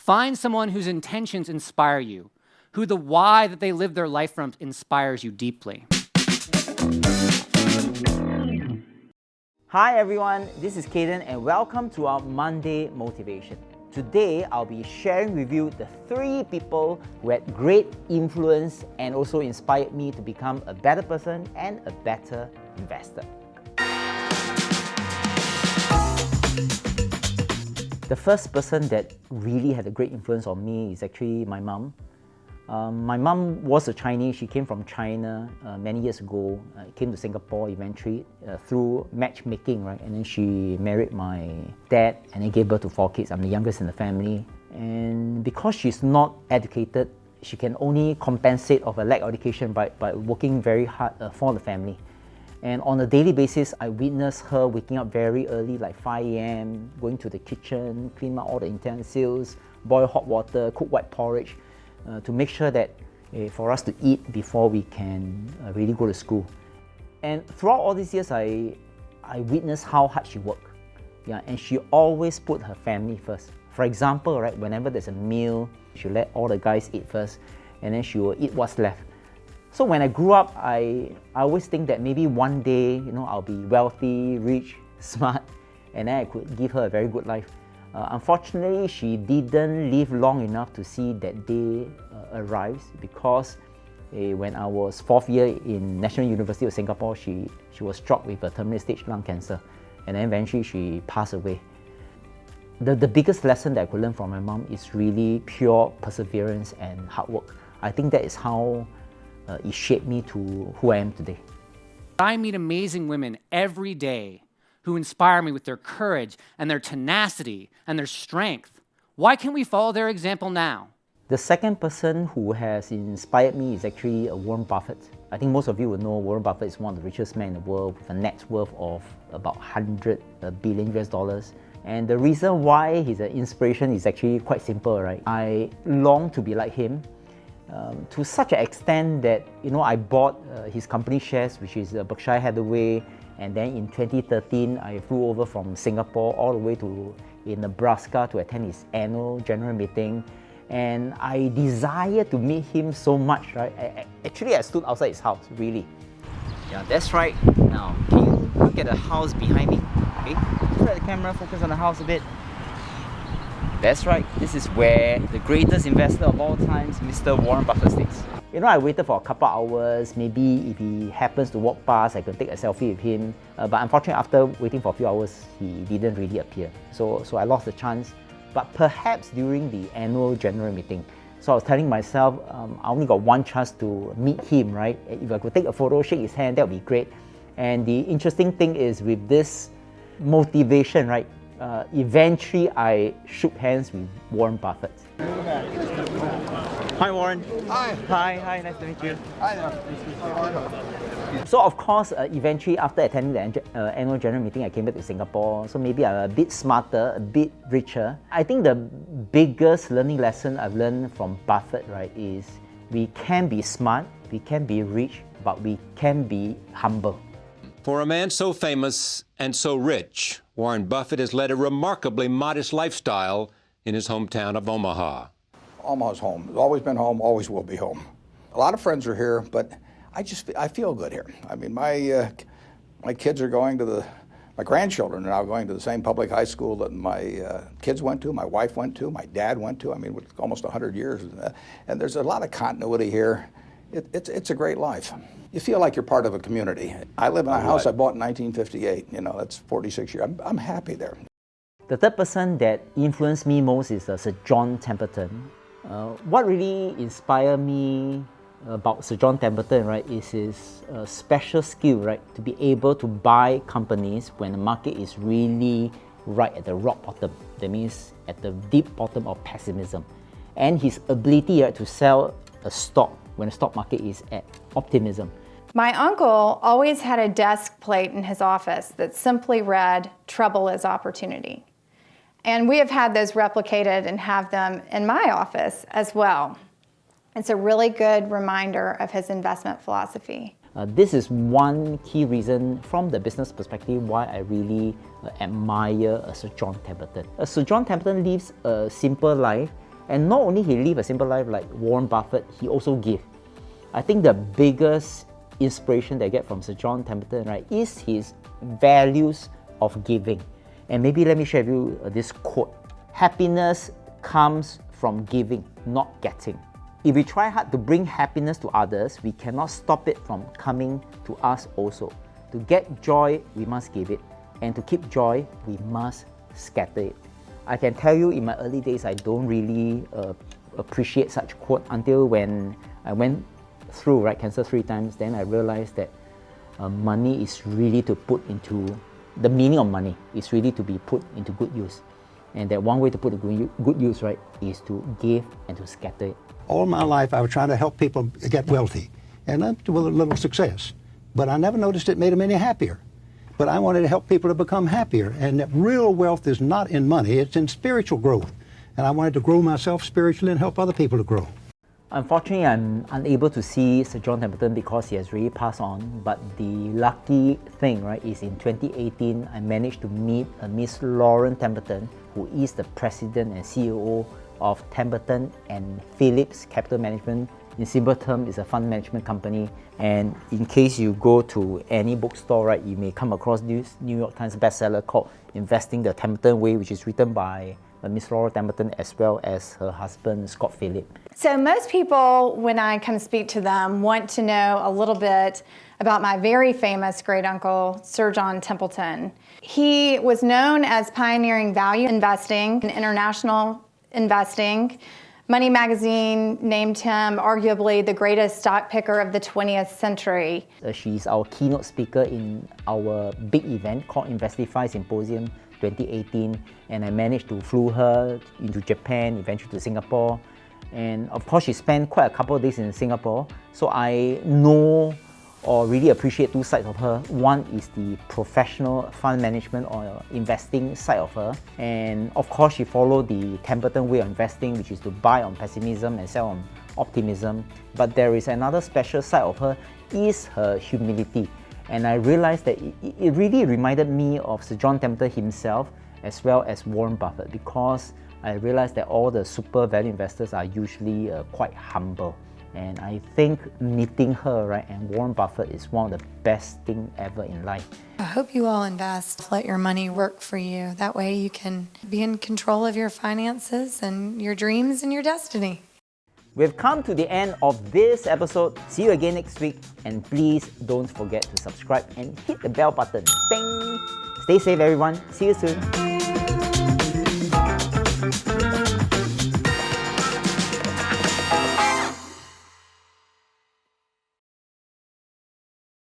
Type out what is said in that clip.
Find someone whose intentions inspire you, who the why that they live their life from inspires you deeply. Hi everyone, this is Cayden and welcome to our Monday Motivation. Today, I'll be sharing with you the 3 people who had great influence and also inspired me to become a better person and a better investor. The first person that really had a great influence on me is actually my mom. My mom was a Chinese. She came from China many years ago, came to Singapore eventually through matchmaking, right? And then she married my dad and then gave birth to 4 kids. I'm the youngest in the family. And because she's not educated, she can only compensate of a lack of education by working very hard for the family. And on a daily basis, I witnessed her waking up very early, like 5 a.m., going to the kitchen, clean out all the utensils, boil hot water, cook white porridge, to make sure that for us to eat before we can really go to school. And throughout all these years, I witnessed how hard she worked. Yeah, and she always put her family first. For example, right, whenever there's a meal, she'll let all the guys eat first, and then she will eat what's left. So when I grew up, I always think that maybe one day, I'll be wealthy, rich, smart, and then I could give her a very good life. Unfortunately, she didn't live long enough to see that day arrive because when I was 4th year in National University of Singapore, she was struck with a terminal stage lung cancer, and then eventually she passed away. The biggest lesson that I could learn from my mom is really pure perseverance and hard work. I think that is how it shaped me to who I am today. I meet amazing women every day who inspire me with their courage and their tenacity and their strength. Why can't we follow their example now? The second person who has inspired me is actually Warren Buffett. I think most of you will know Warren Buffett is one of the richest men in the world with a net worth of about $100 billion US. And the reason why he's an inspiration is actually quite simple, right? I long to be like him. To such an extent that I bought his company shares, which is Berkshire Hathaway, and then in 2013 I flew over from Singapore all the way to Nebraska to attend his annual general meeting, and I desired to meet him so much, right? I stood outside his house, really. Yeah, that's right. Now, can you look at the house behind me? Okay, just let the camera focus on the house a bit. That's right, this is where the greatest investor of all times, Mr. Warren Buffett stays. I waited for a couple hours. Maybe if he happens to walk past, I could take a selfie with him. But unfortunately, after waiting for a few hours, he didn't really appear. So I lost the chance. But perhaps during the annual general meeting. So I was telling myself, I only got one chance to meet him, right? If I could take a photo, shake his hand, that would be great. And the interesting thing is with this motivation, right? Eventually, I shook hands with Warren Buffett. Hi, Warren. Hi. Hi, nice to meet you. Hi. So, of course, eventually, after attending the annual general meeting, I came back to Singapore. So maybe I'm a bit smarter, a bit richer. I think the biggest learning lesson I've learned from Buffett, right, is we can be smart, we can be rich, but we can be humble. For a man so famous and so rich, Warren Buffett has led a remarkably modest lifestyle in his hometown of Omaha. Omaha's home. It's always been home, always will be home. A lot of friends are here, but I feel good here. I mean, my kids are going to my grandchildren are now going to the same public high school that my kids went to, my wife went to, my dad went to. I mean, with almost 100 years. And there's a lot of continuity here. It's a great life. You feel like you're part of a community. I live in a house I bought in 1958. That's 46 years. I'm happy there. The third person that influenced me most is Sir John Templeton. What really inspired me about Sir John Templeton, right, is his special skill, right, to be able to buy companies when the market is really right at the rock bottom. That means at the deep bottom of pessimism. And his ability, right, to sell a stock when the stock market is at optimism. My uncle always had a desk plate in his office that simply read, "Trouble is opportunity." And we have had those replicated and have them in my office as well. It's a really good reminder of his investment philosophy. This is one key reason from the business perspective why I really admire Sir John Templeton. Sir John Templeton lives a simple life, And not only he live a simple life like Warren Buffett, he also give. I think the biggest inspiration that I get from Sir John Templeton, right, is his values of giving. And maybe let me share with you this quote. Happiness comes from giving, not getting. If we try hard to bring happiness to others, we cannot stop it from coming to us also. To get joy, we must give it. And to keep joy, we must scatter it. I can tell you in my early days, I don't really appreciate such quote until when I went through cancer 3 times, then I realized that money is really to put into, the meaning of money is really to be put into good use. And that one way to put it good use, right, is to give and to scatter it. All my life I was trying to help people get wealthy, and with a little success. But I never noticed it made them any happier. But I wanted to help people to become happier, and that real wealth is not in money, it's in spiritual growth. And I wanted to grow myself spiritually and help other people to grow. Unfortunately, I'm unable to see Sir John Templeton because he has really passed on. But the lucky thing, right, is in 2018, I managed to meet Miss Lauren Templeton, who is the president and CEO of Templeton and Phillips Capital Management. In simple terms, it's a fund management company. And in case you go to any bookstore, right, you may come across this New York Times bestseller called Investing the Templeton Way, which is written by Miss Laura Templeton as well as her husband, Scott Phillips. So most people, when I come speak to them, want to know a little bit about my very famous great uncle, Sir John Templeton. He was known as pioneering value investing and international investing. Money Magazine named him arguably the greatest stock picker of the 20th century. She's our keynote speaker in our big event called Investify Symposium 2018, and I managed to flew her into Japan, eventually to Singapore. And of course, she spent quite a couple of days in Singapore, so I know or really appreciate 2 sides of her. One is the professional fund management or investing side of her, and of course she followed the Templeton way of investing, which is to buy on pessimism and sell on optimism. But there is another special side of her, is her humility. And I realized that it really reminded me of Sir John Templeton himself as well as Warren Buffett, because I realized that all the super value investors are usually quite humble. And I think meeting her, right, and Warren Buffett is one of the best things ever in life. I hope you all invest. Let your money work for you. That way you can be in control of your finances and your dreams and your destiny. We've come to the end of this episode. See you again next week. And please don't forget to subscribe and hit the bell button. Ding! Stay safe, everyone. See you soon.